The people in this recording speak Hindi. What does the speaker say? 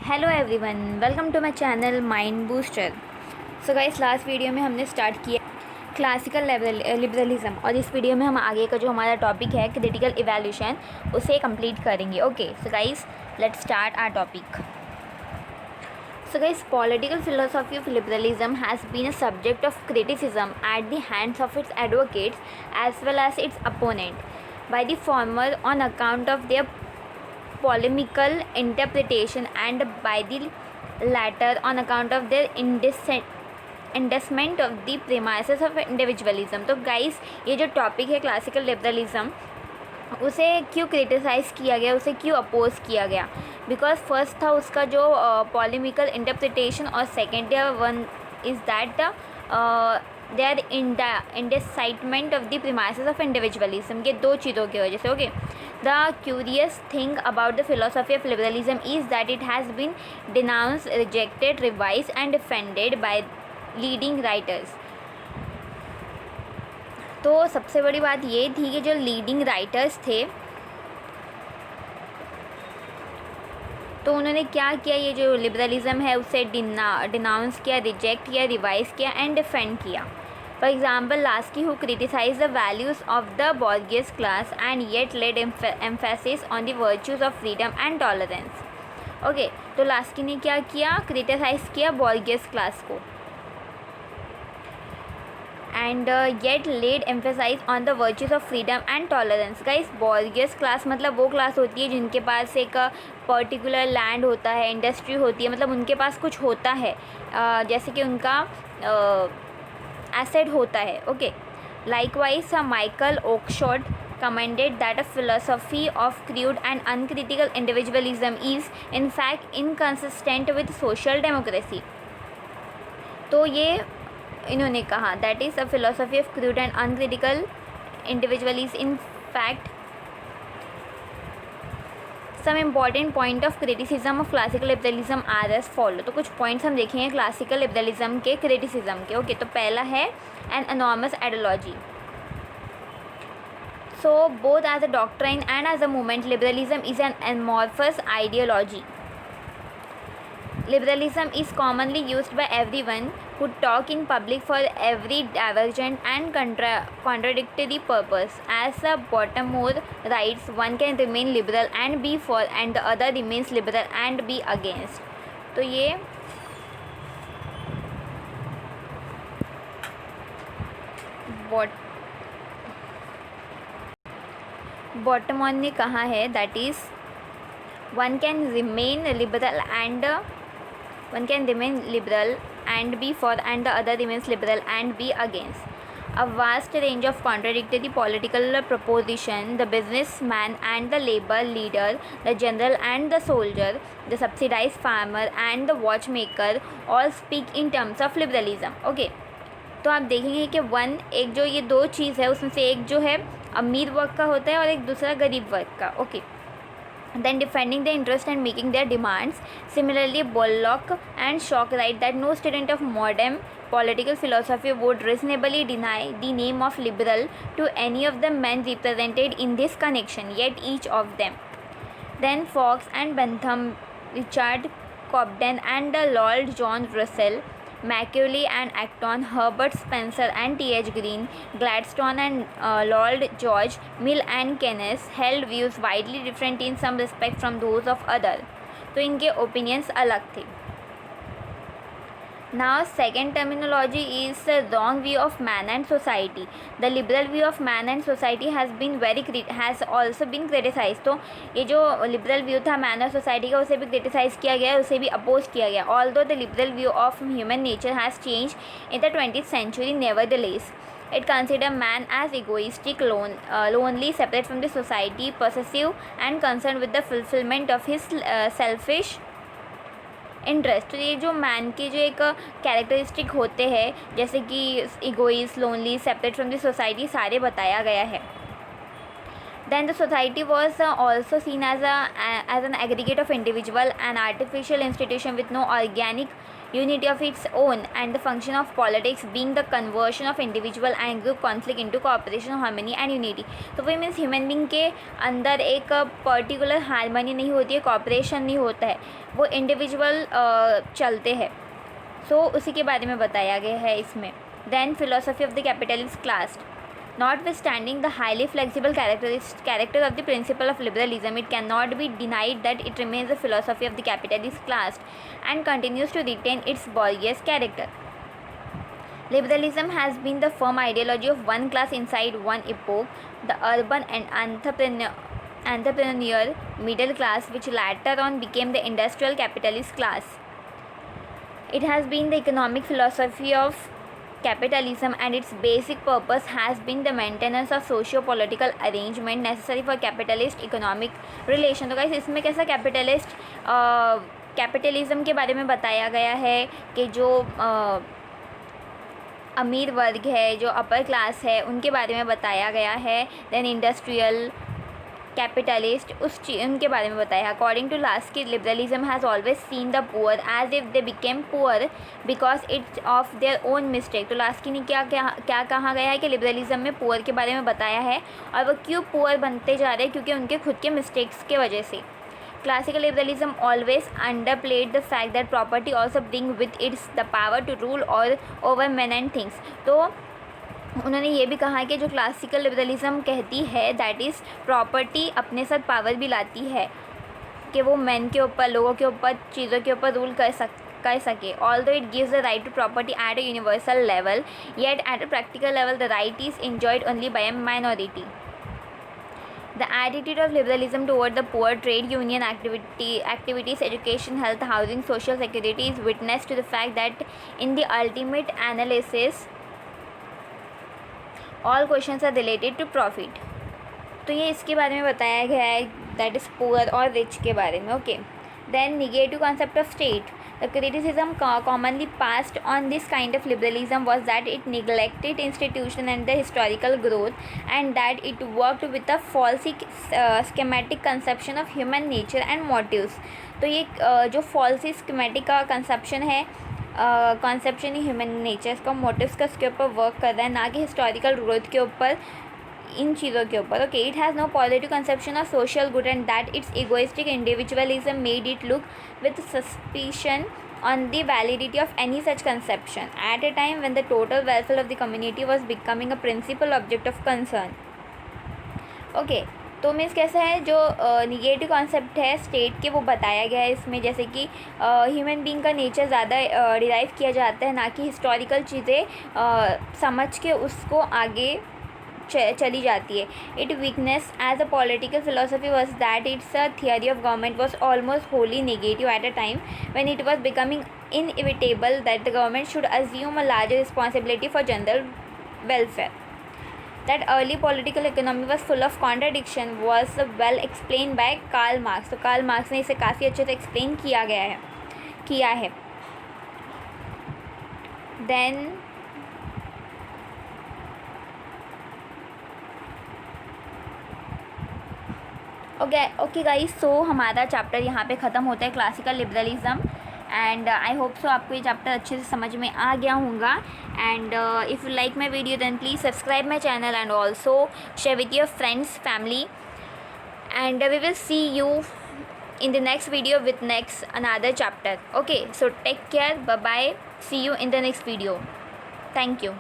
Hello everyone, welcome to my channel Mind Booster. So guys, last video में हमने स्टार्ट किया क्लासिकल लिबरलिज्म और इस वीडियो में हम आगे का जो हमारा टॉपिक है क्रिटिकल इवैल्यूएशन उसे कंप्लीट करेंगे। Okay, so guys let's start our topic. So guys, political philosophy of liberalism has been a subject of criticism at the hands of its advocates as well as its opponent. By the former on account of their polemical interpretation and by the latter on account of their endorsement of the premises of individualism. तो guys, ये जो टॉपिक है क्लासिकल लिबरलिज्म, उसे क्यों क्रिटिसाइज़ किया गया, उसे क्यों अपोज किया गया? बिकॉज फर्स्ट था उसका जो पॉलिमिकल इंटरप्रिटेशन और second one is that they are indictment of the premises of individualism. ये दो चीज़ों की वजह से। Okay, the curious thing about the philosophy of liberalism is that it has been denounced, rejected, revise and defended by leading writers. तो सबसे बड़ी बात ये थी कि जो लीडिंग राइटर्स थे तो उन्होंने क्या किया, ये जो लिबरलिज्म है उसे डिनाउंस किया, रिजेक्ट किया, रिवाइज किया एंड डिफेंड किया। For example, Laski who criticise the values of the bourgeois class and yet laid emphasis on the virtues of freedom and tolerance. Okay, तो लास्की ने क्या किया, क्रिटिसाइज़ किया बॉर्गियस क्लास को and yet laid emphasise on the virtues of freedom and tolerance. Guys, bourgeois class मतलब वो क्लास होती है जिनके पास एक पर्टिकुलर लैंड होता है, इंडस्ट्री होती है, मतलब उनके पास कुछ होता है, जैसे कि उनका एसेट होता है। Okay, likewise Michael Oakeshott commended that a philosophy of crude and uncritical individualism is in fact inconsistent with social democracy। तो ये इन्होंने कहा that is a philosophy of crude and uncritical individualism in fact some important point of criticism of classical liberalism are as follow. तो कुछ पॉइंट्स हम देखेंगे क्लासिकल लिबरलिज्म के क्रिटिसिज्म के। ओके, तो पहला है an enormous ideology. So both as a doctrine and as a movement liberalism is an amorphous ideology. Liberalism is commonly used by everyone who talk in public for every divergent and contradictory purpose. As the Baltimore writes, one can remain liberal and be for, and the other remains liberal and be against. तो ये बॉटमोर ने कहा है, that is one can remain liberal and be for, and the other remains liberal and be against. A vast range of contradictory political proposition, the businessman and the labor leader, the general and the soldier, the subsidized farmer and the watchmaker all speak in terms of liberalism. Okay, तो आप देखेंगे कि एक जो ये दो चीज़ है उसमें से एक जो है अमीर वर्ग का होता है और एक दूसरा गरीब वर्ग का। Okay, then defending their interest and making their demands. Similarly, Bullock and Shaw write that no student of modern political philosophy would reasonably deny the name of liberal to any of the men represented in this connection, yet each of them. Then Fox and Bentham, Richard Cobden and Lord John Russell, Macaulay and Acton, Herbert Spencer and T.H. Green, Gladstone and Lord George, Mill and Keynes held views widely different in some respect from those of others. तो इनके opinions अलग थे। Now, second terminology is the wrong view of man and society. The liberal view of man and society has also been criticized. तो ये जो liberal view था man और society का उसे भी criticize किया गया, उसे भी oppose किया गया। Although the liberal view of human nature has changed in the 20th century, nevertheless it considers man as egoistic, lonely, separate from the society, possessive and concerned with the fulfillment of his selfish interest. तो ये जो मैन के जो एक कैरेक्टरिस्टिक होते हैं, जैसे कि egoist, lonely, separate from the society, सारे बताया गया है। Then the society was also seen as an aggregate of individual, an artificial institution with no organic unity of its own, and the function of politics being the conversion of individual and group conflict into cooperation, harmony and unity. तो वो मीन्स ह्यूमन बींग के अंदर एक पर्टिकुलर हारमोनी नहीं होती है, कॉपरेशन नहीं होता है, वो इंडिविजुअल चलते हैं. सो उसी के बारे में बताया गया है इसमें. Then philosophy of the capitalist class. Notwithstanding the highly flexible character of the principle of liberalism, it cannot be denied that it remains the philosophy of the capitalist class and continues to retain its bourgeois character. Liberalism has been the firm ideology of one class inside one epoch, the urban and entrepreneurial middle class, which later on became the industrial capitalist class. It has been the economic philosophy of capitalism, and its basic purpose has been the maintenance of socio-political arrangement necessary for capitalist economic relation. तो गाइस इसमें कैसा कैपिटलिज्म के बारे में बताया गया है कि जो अमीर वर्ग है, जो अपर क्लास है, उनके बारे में बताया गया है. देन इंडस्ट्रियल कैपिटलिस्ट उनके बारे में बताया. According to Laski, liberalism has always seen the poor as if they became poor because it's of their own mistake. तो लास्की ने क्या कहा गया है कि लिबरलिज्म में पुअर के बारे में बताया है और वो क्यों पुअर बनते जा रहे हैं, क्योंकि उनके खुद के मिस्टेक्स के वजह से. Classical liberalism always underplayed the fact that property also bring with its the power to rule और ओवर मैन एंड थिंग्स. तो उन्होंने ये भी कहा है कि जो क्लासिकल लिबरलिज्म कहती है दैट इज़ प्रॉपर्टी अपने साथ पावर भी लाती है कि वो मैन के ऊपर, लोगों के ऊपर, चीज़ों के ऊपर रूल कर सके. Although it gives the right to property at a universal level, yet at a practical level the right is enjoyed only by a minority. The attitude of liberalism toward the poor, trade union activities, education, health, housing, social security is witness to the fact that in the ultimate analysis all questions are related to profit. तो ये इसके बारे में बताया गया है, दैट इज़ पुअर और रिच के बारे में. Okay. Then negative concept of state. The criticism commonly passed on this kind of liberalism was that it neglected institution and the historical growth and that it worked with a false schematic conception of human nature and motives. तो ये जो फॉल्सी स्कीमेटिक का कंसेप्शन है, कॉन्सेप्शन ही ह्यूमन नेचर्स का, मोटिव्स का, उसके ऊपर वर्क कर रहा है, ना कि हिस्टोरिकल ग्रोथ के ऊपर, इन चीज़ों के ऊपर. Okay. It has no positive conception of social good and that its egoistic individualism made it look with suspicion on the validity of any such conception at a time when the total welfare of the community was becoming a principal object of concern. Okay. तो मीन्स कैसा है, जो निगेटिव कॉन्सेप्ट है स्टेट के वो बताया गया है इसमें, जैसे कि ह्यूमन बीइंग का नेचर ज़्यादा डिराइव किया जाता है, ना कि हिस्टोरिकल चीज़ें समझ के उसको आगे चली जाती है. It weakness as a political philosophy was that its a theory of government was almost wholly negative at a time when it was becoming inevitable that the government should assume a larger responsibility for general welfare. That early political economy was full of contradiction was well explained by Karl Marx. तो कार्ल मार्क्स ने इसे काफ़ी अच्छे से एक्सप्लेन किया है. Then ओके गाइस, सो हमारा चैप्टर यहाँ पे ख़त्म होता है, classical liberalism. And I hope so आपको ये चैप्टर अच्छे से समझ में आ गया होगा. And if you like my video then please subscribe my channel and also share with your friends, family. And we will see you in the next video with another chapter. Okay, so take care, bye bye, see you in the next video. Thank you.